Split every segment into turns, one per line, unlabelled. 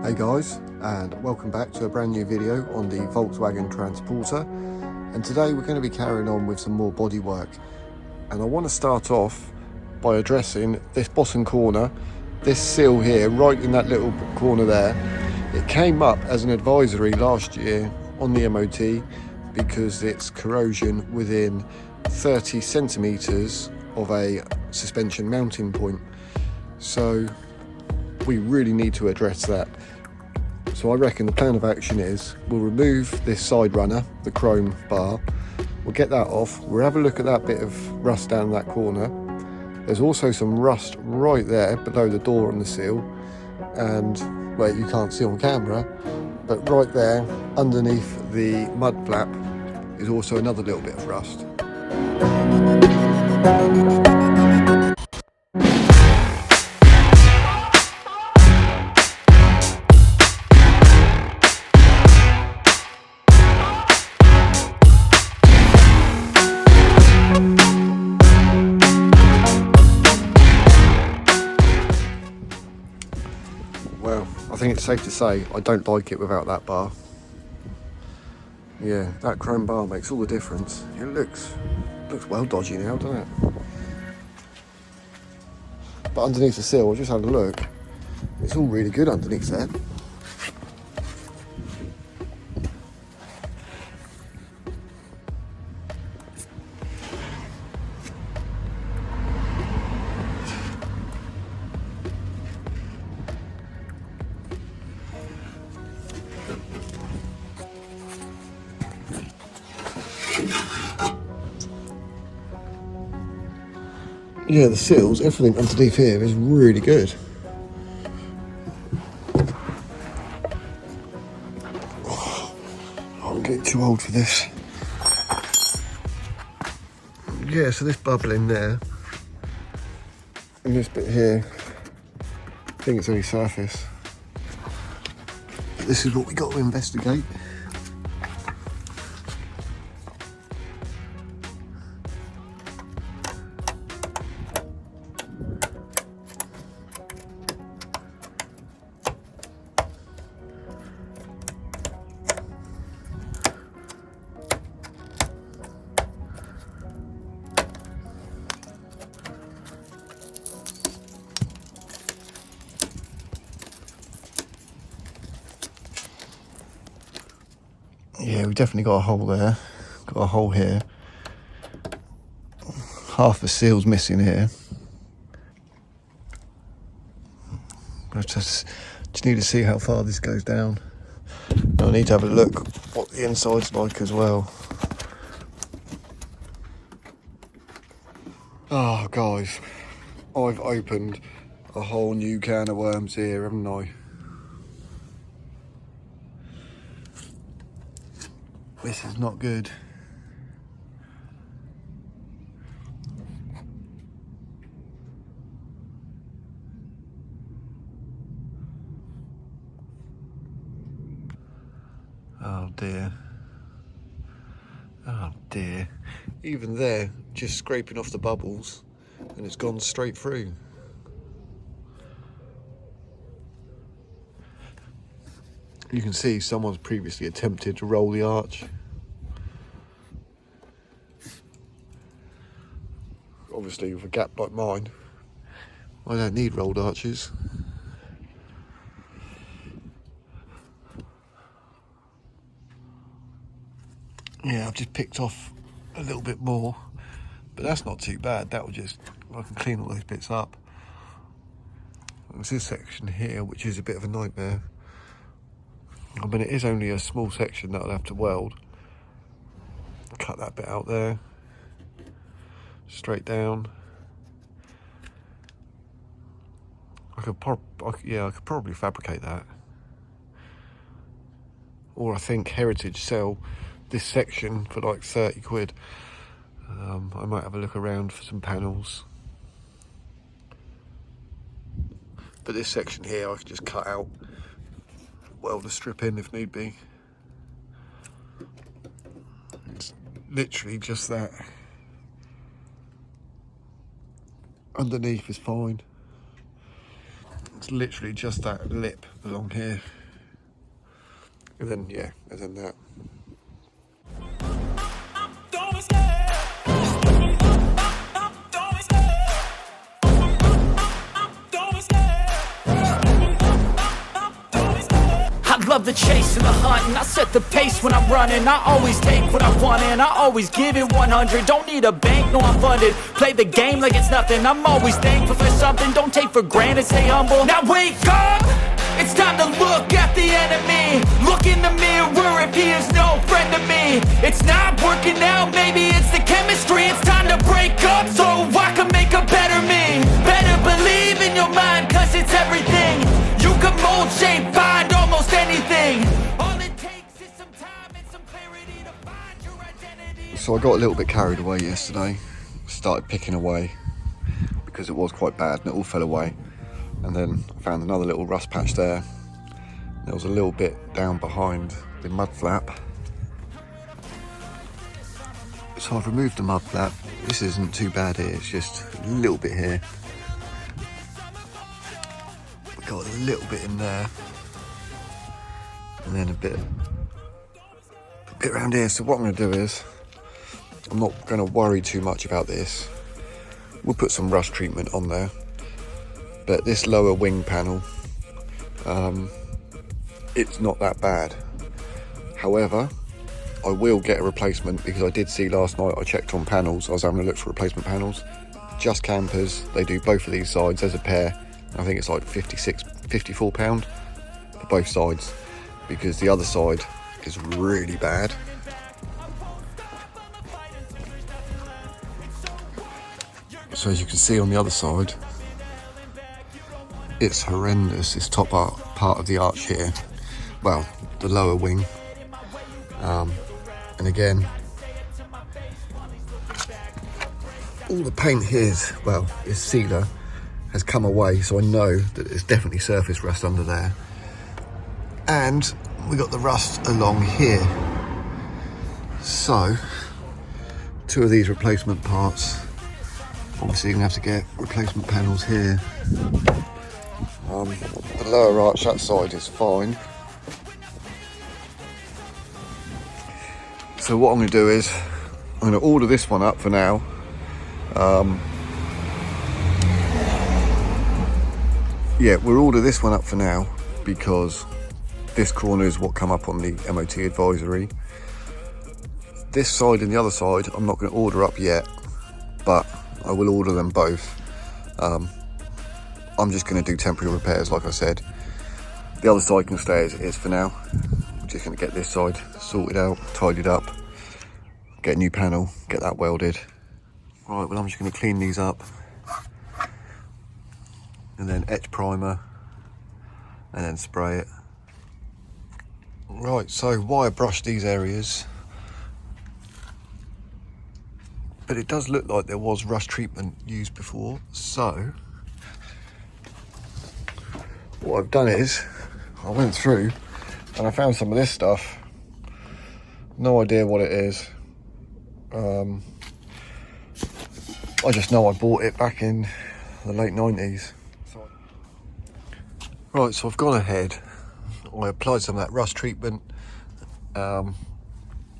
Hey guys, and welcome back to a brand new video on the Volkswagen Transporter. And today we're going to be carrying on with some more bodywork. And I want to start off by addressing this bottom corner, this sill here, right in that little corner there. It came up as an advisory last year on the MOT because it's corrosion within 30 centimetres of a suspension mounting point. So we really need to address that. So I reckon the plan of action is we'll remove this side runner, the chrome bar, we'll get that off, we'll have a look at that bit of rust down that corner. There's also some rust right there below the door on the sill, and well, you can't see on camera, but right there underneath the mud flap is also another little bit of rust. Well, I think it's safe to say I don't like it without that bar. Yeah, that chrome bar makes all the difference. It looks well dodgy now, doesn't it? But underneath the sill, I just had a look. It's all really good underneath there. Yeah, the sills, everything underneath here is really good. Oh, I'm getting too old for this. Yeah, so this bubbling there, and this bit here, I think it's only surface. But this is what we got to investigate. Yeah, we definitely got a hole there, got a hole here. Half the seal's missing here. I just need to see how far this goes down. And I need to have a look what the inside's like as well. Oh guys, I've opened a whole new can of worms here, haven't I? This is not good. Oh dear. Oh dear. Even there, just scraping off the bubbles, and it's gone straight through. You can see someone's previously attempted to roll the arch. Obviously with a gap like mine, I don't need rolled arches. Yeah, I've just picked off a little bit more, but that's not too bad. That will just, I can clean all those bits up. There's this section here, which is a bit of a nightmare. I mean, it is only a small section that I'll have to weld. Cut that bit out there. Straight down. I could probably fabricate that. Or I think Heritage sell this section for like 30 quid. I might have a look around for some panels. But this section here I could just cut out, weld a strip in if need be. It's literally just that. Underneath is fine. It's literally just that lip along here. And then, yeah, and then that.
I love the chase and the hunt, and I set the pace when I'm running. I always take what I want and I always give it 100. Don't need a bank, no I'm funded. Play the game like it's nothing. I'm always thankful for something. Don't take for granted, stay humble. Now wake up! It's time to look at the enemy. Look in the mirror if he is no friend to me. It's not working out, maybe it's the chemistry. It's time to break up so I can make a better me. Better believe in your mind, cause it's everything. You can mold, shape, find almost anything. All it takes is some time and some clarity to find your identity.
So I got a little bit carried away yesterday. Started picking away because it was quite bad and it all fell away. And then I found another little rust patch there. There was a little bit down behind the mud flap. So I've removed the mud flap. This isn't too bad here, it's just a little bit here. We got a little bit in there. And then a bit around here. So what I'm going to do is, I'm not going to worry too much about this. We'll put some rust treatment on there. But this lower wing panel, it's not that bad. However, I will get a replacement because I did see last night, I checked on panels, I was having a look for replacement panels. Just Campers, they do both of these sides as a pair. I think it's like £54 for both sides because the other side is really bad. So as you can see on the other side, it's horrendous, this top part of the arch here. Well, the lower wing. And again, all the paint here, well, this sealer has come away, so I know that there's definitely surface rust under there. And we got the rust along here. So, two of these replacement parts. Obviously you're gonna have to get replacement panels here. The lower arch, that side is fine. So what I'm going to do is, I'm going to order this one up for now. Yeah, we'll order this one up for now because this corner is what come up on the MOT advisory. This side and the other side, I'm not going to order up yet, but I will order them both. I'm just going to do temporary repairs, like I said. The other side can stay as it is for now. I'm just going to get this side sorted out, tidied up, get a new panel, get that welded. Right, well I'm just going to clean these up and then etch primer and then spray it. Right, so why I brushed these areas, but it does look like there was rust treatment used before, so what I've done is, I went through and I found some of this stuff. No idea what it is. I just know I bought it back in the late 90s. Right, so I've gone ahead. I applied some of that rust treatment. Yeah,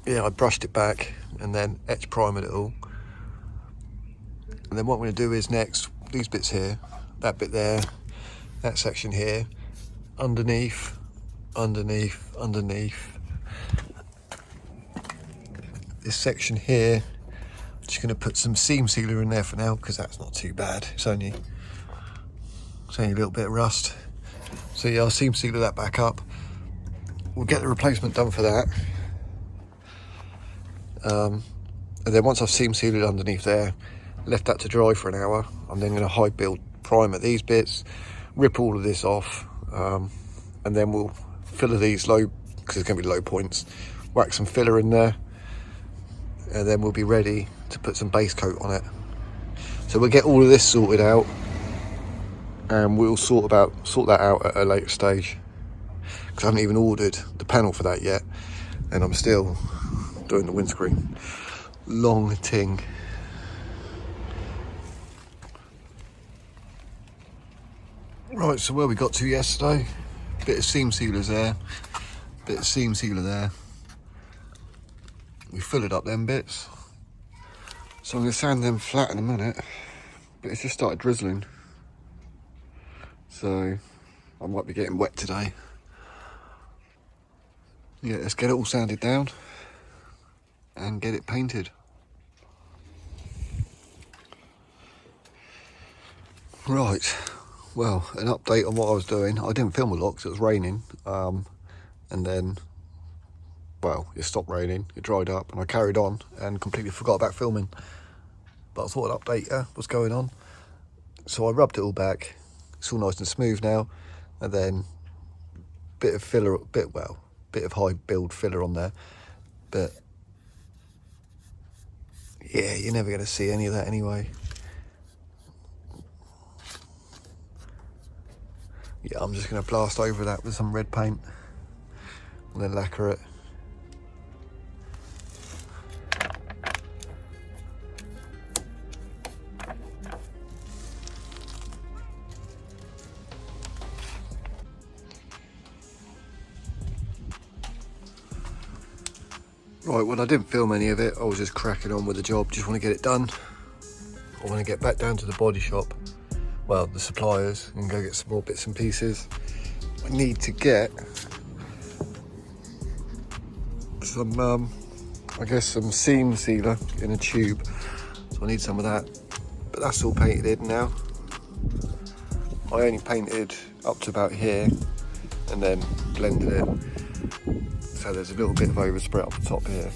I brushed it back and then etch primered it all. And then what I'm going to do is next, these bits here, that bit there, that section here, underneath, this section here, just going to put some seam sealer in there for now because that's not too bad. It's only a little bit of rust. So yeah, I'll seam sealer that back up. We'll get the replacement done for that. And then once I've seam sealed it underneath there, left that to dry for an hour, I'm then going to high build primer these bits, rip all of this off, and then we'll filler these low, because there's going to be low points, whack some filler in there, and then we'll be ready to put some base coat on it. So we'll get all of this sorted out and we'll sort that out at a later stage, because I haven't even ordered the panel for that yet and I'm still doing the windscreen. Long ting. Right, so where we got to yesterday, bit of seam sealers there, bit of seam sealer there. We fill it up them bits. So I'm going to sand them flat in a minute, but it's just started drizzling. So I might be getting wet today. Yeah, let's get it all sanded down and get it painted. Right, well, an update on what I was doing. I didn't film a lot because it was raining, and then, well, it stopped raining, it dried up, and I carried on and completely forgot about filming. But I thought I'd update you what's going on. So I rubbed it all back. It's all nice and smooth now, and then bit of filler, bit of high build filler on there, but yeah, you're never going to see any of that anyway. Yeah, I'm just going to blast over that with some red paint and then lacquer it. Right, well, I didn't film any of it. I was just cracking on with the job. Just want to get it done. I want to get back down to the body shop, well, the suppliers, and go get some more bits and pieces. I need to get some, I guess, some seam sealer in a tube. So I need some of that. But that's all painted in now. I only painted up to about here and then blended it. So there's a little bit of overspray up the top here.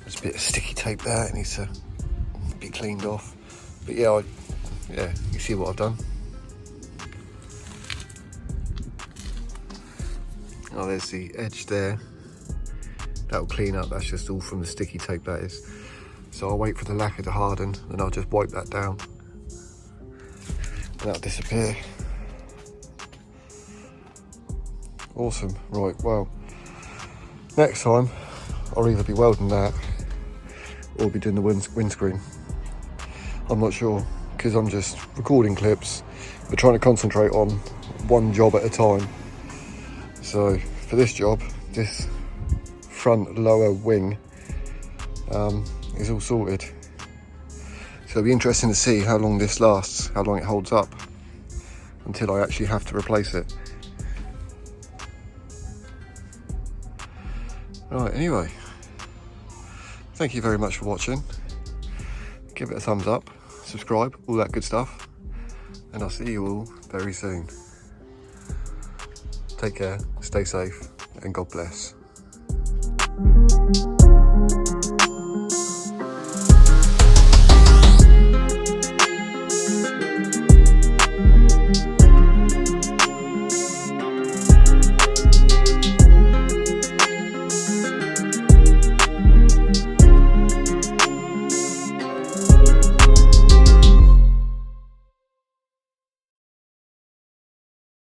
There's a bit of sticky tape there, it needs to be cleaned off. But yeah, you see what I've done. Oh, there's the edge there. That'll clean up, that's just all from the sticky tape, that is. So I'll wait for the lacquer to harden, and I'll just wipe that down. And that'll disappear. Awesome, right, well, next time I'll either be welding that or be doing the windscreen. I'm not sure, because I'm just recording clips, but trying to concentrate on one job at a time. So for this job, this front lower wing is all sorted. So it'll be interesting to see how long this lasts, how long it holds up until I actually have to replace it. Right, anyway, thank you very much for watching. Give it a thumbs up, subscribe, all that good stuff, and I'll see you all very soon. Take care, stay safe, and God bless.